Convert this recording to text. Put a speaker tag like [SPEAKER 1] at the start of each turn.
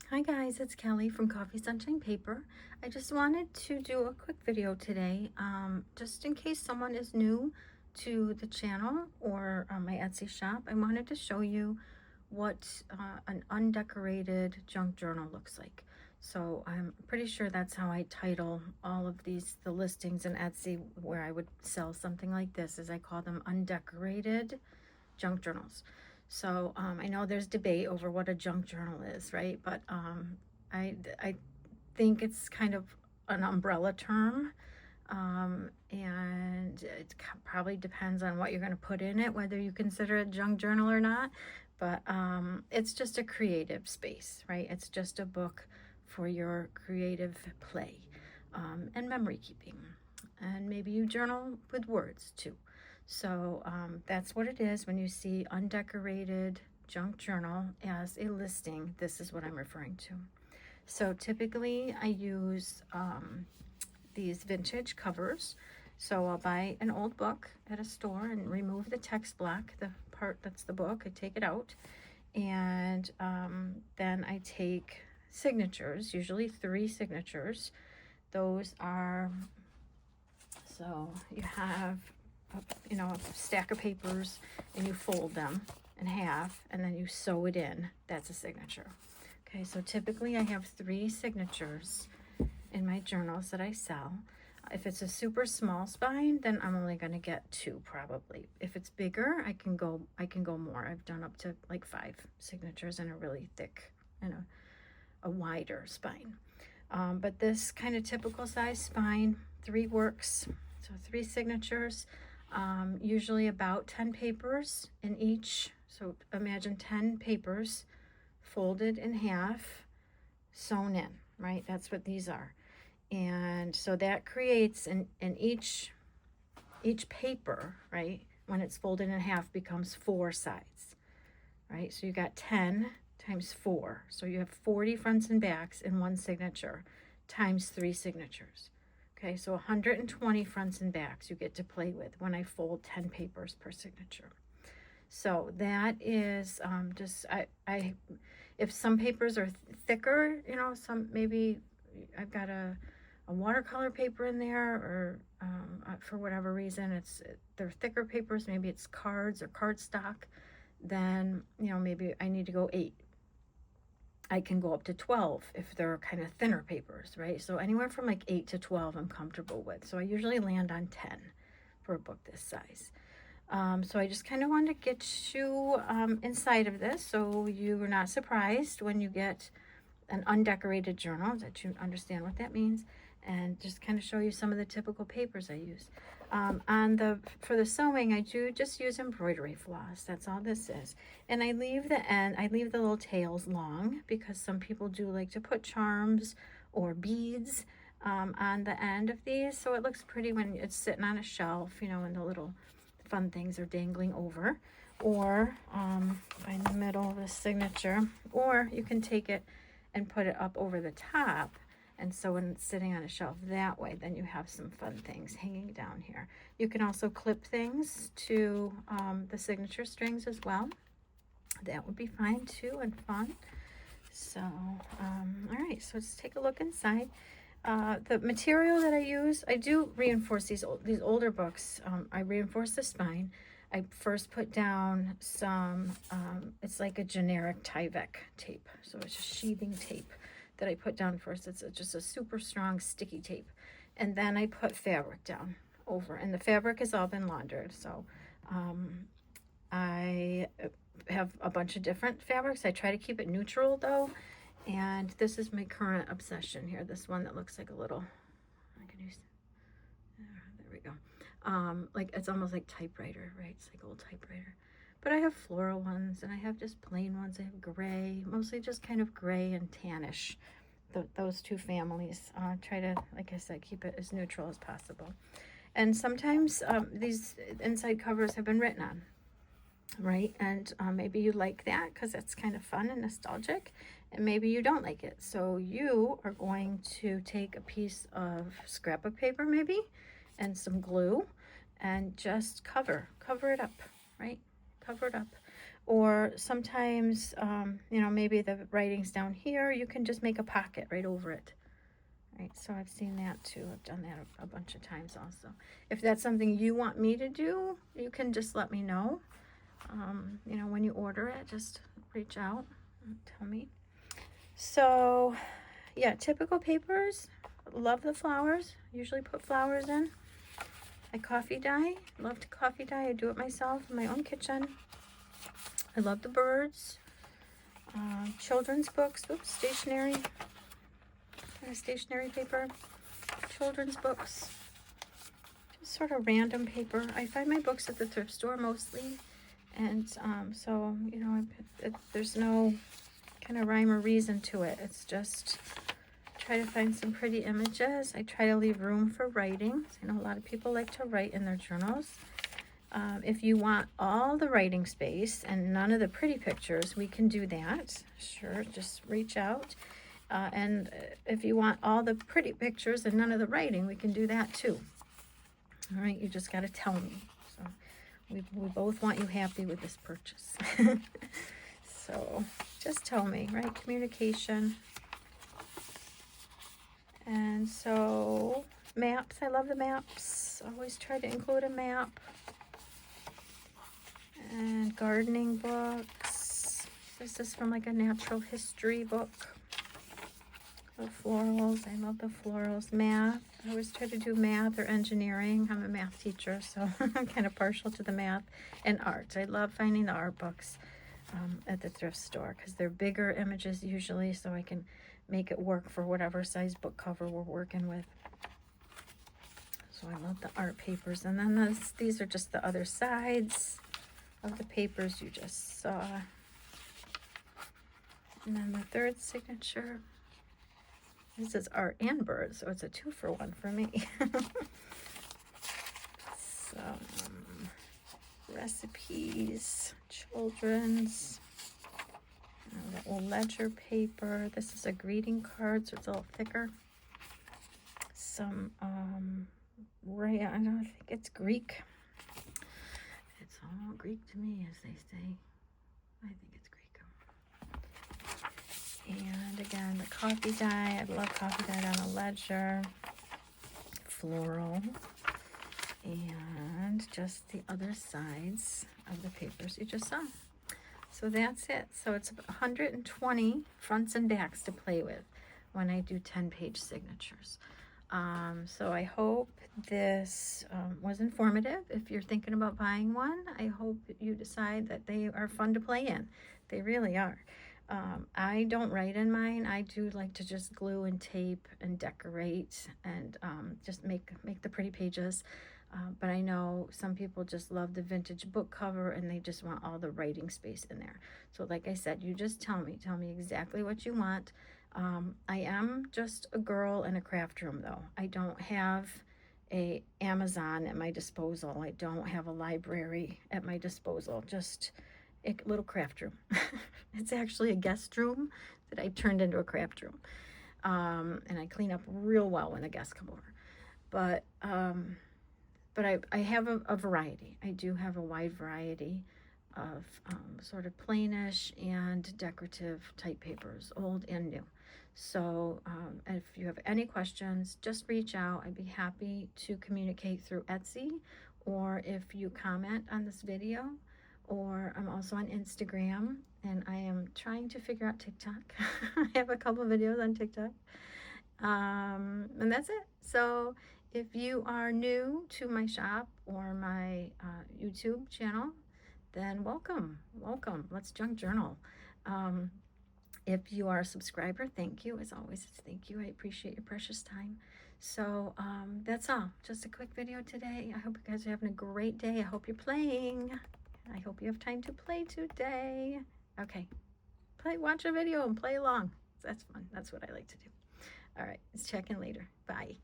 [SPEAKER 1] Hi guys, it's Kelly from Coffee Sunshine Paper. I just wanted to do a quick video today, just in case someone is new to the channel or my Etsy shop. I wanted to show you what an undecorated junk journal looks like. So I'm pretty sure that's how I title all of the listings in Etsy where I would sell something like this, is I call them undecorated junk journals. So I know there's debate over what a junk journal is, right? But I think it's kind of an umbrella term, and it probably depends on what you're going to put in it, whether you consider it junk journal or not. But it's just a creative space, right? It's just a book for your creative play and memory keeping. And maybe you journal with words too. So that's what it is when you see undecorated junk journal as a listing. This is what I'm referring to. So typically I use these vintage covers. So I'll buy an old book at a store and remove the text block, the part that's the book. I take it out, and then I take signatures, usually 3 signatures. Those are, so you have a stack of papers and you fold them in half and then you sew it in. That's a signature. Okay, so typically I have 3 signatures in my journals that I sell. If it's a super small spine, then I'm only going to get 2 probably. If it's bigger, I can go more. I've done up to like 5 signatures in a really thick and a wider spine. But this kind of typical size spine, 3 works. So 3 signatures, usually about 10 papers in each. So imagine 10 papers folded in half, sewn in, right? That's what these are. And so that creates in each paper, right, when it's folded in half, becomes 4 sides, right? So you got 10 times 4. So you have 40 fronts and backs in one signature times 3 signatures. Okay, so 120 fronts and backs you get to play with when I fold 10 papers per signature. So that is just, if some papers are thicker, some, maybe I've got a watercolor paper in there, or for whatever reason they're thicker papers, maybe it's cards or cardstock, then maybe I need to go 8. I can go up to 12 if they're kind of thinner papers, right? So anywhere from like 8 to 12 I'm comfortable with. So I usually land on 10 for a book this size. So I just kind of want to get you inside of this so you're not surprised when you get an undecorated journal, that you understand what that means, and just kind of show you some of the typical papers I use. For the sewing, I do just use embroidery floss. That's all this is. And I leave the little tails long because some people do like to put charms or beads on the end of these, so it looks pretty when it's sitting on a shelf, and the little fun things are dangling over, or in the middle of the signature, or you can take it and put it up over the top, and so when it's sitting on a shelf that way, then you have some fun things hanging down here. You can also clip things to the signature strings as well. That would be fine too, and fun. So all right, so let's take a look inside. The material that I use, I do reinforce these older books. I reinforce the spine. I first put down some, it's like a generic Tyvek tape. So it's just sheathing tape that I put down first. It's just a super strong sticky tape. And then I put fabric down over. And the fabric has all been laundered. So I have a bunch of different fabrics. I try to keep it neutral though. And this is my current obsession here. This one that looks like a little, I can use, there we go. Like it's almost like typewriter, right? It's like old typewriter. But I have floral ones and I have just plain ones. I have gray, mostly just kind of gray and tannish. Those 2 families. Try to, like I said, keep it as neutral as possible. And sometimes these inside covers have been written on, right? And maybe you like that because it's kind of fun and nostalgic, and maybe you don't like it. So you are going to take a piece of scrapbook paper maybe and some glue and just cover it up, right? Cover it up. Or sometimes, you know, maybe the writing's down here, you can just make a pocket right over it. Right, so I've seen that too. I've done that a bunch of times also. If that's something you want me to do, you can just let me know. You know, when you order it, just reach out and tell me. So, yeah, typical papers. Love the flowers. Usually put flowers in. I coffee dye. Love to coffee dye. I do it myself in my own kitchen. I love the birds. Children's books. Oops, stationery. Stationery paper. Children's books. Just sort of random paper. I find my books at the thrift store mostly. And so, you know, there's no kind of rhyme or reason to it. It's just try to find some pretty images. I try to leave room for writing. I know a lot of people like to write in their journals. If you want all the writing space and none of the pretty pictures, we can do that. Sure, just reach out. And if you want all the pretty pictures and none of the writing, we can do that too. All right, you just got to tell me. So we both want you happy with this purchase. So just tell me, right? Communication. And so maps, I love the maps. Always try to include a map. And gardening books. This is from like a natural history book. The florals, I love the florals. Math, I always try to do math or engineering. I'm a math teacher, so I'm kind of partial to the math. And art, I love finding the art books at the thrift store because they're bigger images usually, so I can make it work for whatever size book cover we're working with. So I love the art papers. And then these are just the other sides of the papers you just saw. And then the third signature. This is art and birds, so it's a 2-for-1 for me. Some recipes, children's, little ledger paper. This is a greeting card, so it's a little thicker. Some, I don't think it's Greek. It's all Greek to me, as they say. I think it's Greek. And again, the coffee dye. I love coffee dye on a ledger. Floral. And just the other sides of the papers you just saw. So that's it. So it's 120 fronts and backs to play with when I do 10-page signatures. So I hope this was informative. If you're thinking about buying one, I hope you decide that they are fun to play in. They really are. I don't write in mine. I do like to just glue and tape and decorate and just make the pretty pages. But I know some people just love the vintage book cover and they just want all the writing space in there. So like I said, you just tell me exactly what you want. I am just a girl in a craft room though. I don't have a Amazon at my disposal. I don't have a library at my disposal. Just a little craft room. It's actually a guest room that I turned into a craft room. And I clean up real well when the guests come over. But I have a variety. I do have a wide variety of sort of plainish and decorative type papers, old and new. So if you have any questions, just reach out. I'd be happy to communicate through Etsy, or if you comment on this video, or I'm also on Instagram, and I am trying to figure out TikTok. I have a couple videos on TikTok. And that's it. So if you are new to my shop or my YouTube channel, then welcome. Let's junk journal. If you are a subscriber, thank you. As always, thank you. I appreciate your precious time. So that's all. Just a quick video today. I hope you guys are having a great day. I hope you're playing. I hope you have time to play today. Okay, watch a video and play along. That's fun. That's what I like to do. All right, let's check in later. Bye.